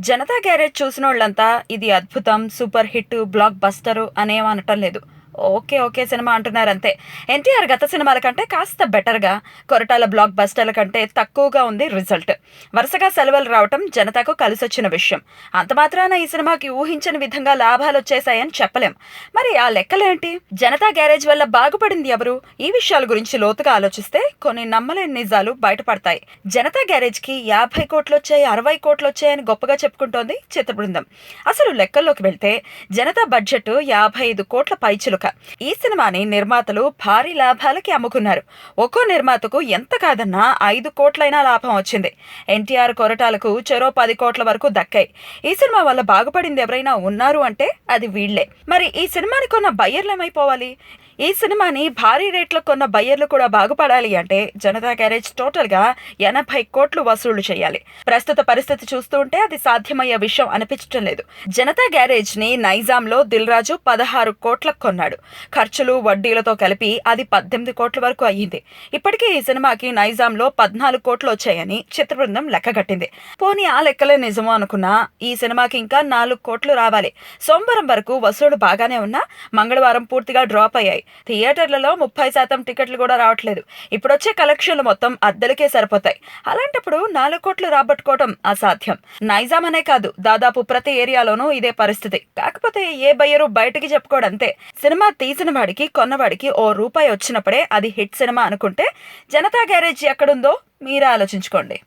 'Janata garage' చూసినోళ్ళంతా ఇది అద్భుతం, సూపర్ హిట్, బ్లాక్ బస్టరు అనేమనటం లేదు. ఓకే. ఓకే సినిమా అంటున్నారంతే. 'ఎన్టీఆర్' గత సినిమాల కంటే కాస్త బెటర్‌గా, 'కొరటాల' బ్లాక్ బస్టర్‌ల కంటే తక్కువగా ఉంది రిజల్ట్. వరుసగా సెలవులు రావటం జనతాకు కలిసొచ్చిన విషయం. అంత మాత్రాన ఈ సినిమాకి ఊహించని విధంగా లాభాలొచ్చేశాయని చెప్పలేం. మరి ఆ లెక్కలేంటి? 'జనతా గ్యారేజ్' వల్ల బాగుపడింది ఎవరు? ఈ విషయాల గురించి లోతుగా ఆలోచిస్తే కొన్ని నమ్మలేని నిజాలు బయటపడతాయి. 'జనతా గ్యారేజ్‌కి 50 కోట్లొచ్చాయి, 60 కోట్లొచ్చాయని గొప్పగా చెప్పుకుంటోంది చిత్ర బృందం. అసలు లెక్కల్లోకి వెళ్తే 'జనతా' బడ్జెట్ 55 కోట్ల పైచిలుక. ఈ సినిమాని నిర్మాతలు భారీ లాభాలకి అమ్ముకున్నారు. ఒక్కో నిర్మాతకు ఎంత కాదన్నా 5 కోట్లైనా లాభం వచ్చింది. ఎన్టీఆర్, కొరటాలకు చెరో 10 కోట్ల వరకు దక్కాయి. ఈ సినిమా వల్ల బాగుపడింది ఎవరైనా ఉన్నారు అంటే అది వీళ్లే. మరి ఈ సినిమాని కొన్న బయ్యర్లు ఏమైపోవాలి? ఈ సినిమాని భారీ రేట్లో కొన్న బయ్యర్లు కూడా బాగుపడాలి అంటే 'జనతా గ్యారేజ్' టోటల్గా 80 కోట్లు వసూళ్లు చేయాలి. ప్రస్తుత పరిస్థితి చూస్తూ ఉంటే అది సాధ్యమయ్యే విషయం అనిపించడం లేదు. 'జనతా గ్యారేజ్'ని నైజాంలో దిల్ రాజు 16 కోట్లకు కొన్నాడు. ఖర్చులు, వడ్డీలతో కలిపి అది 18 కోట్ల వరకు అయ్యింది. ఇప్పటికే ఈ సినిమాకి నైజాంలో 14 కోట్లు వచ్చాయని చిత్ర బృందం లెక్కగట్టింది. పోనీ ఆ లెక్కలే నిజమో అనుకున్నా ఈ సినిమాకి ఇంకా 4 కోట్లు రావాలి. సోమవారం వరకు వసూళ్లు బాగానే ఉన్నా మంగళవారం పూర్తిగా డ్రాప్ అయ్యాయి. థియేటర్లలో 30% టికెట్లు కూడా రావట్లేదు. ఇప్పుడొచ్చే కలెక్షన్లు మొత్తం అద్దెలకే సరిపోతాయి. అలాంటప్పుడు 4 కోట్లు రాబట్టుకోవడం అసాధ్యం. నైజాం అనే కాదు, దాదాపు ప్రతి ఏరియాలోనూ ఇదే పరిస్థితి. కాకపోతే ఏ బయ్యరు బయటికి చెప్పుకోడంతే. సినిమా తీసిన వాడికి, కొన్నవాడికి ఓ రూపాయి వచ్చినప్పుడే అది హిట్ సినిమా అనుకుంటే 'జనతా గ్యారేజ్' ఎక్కడుందో మీరే ఆలోచించుకోండి.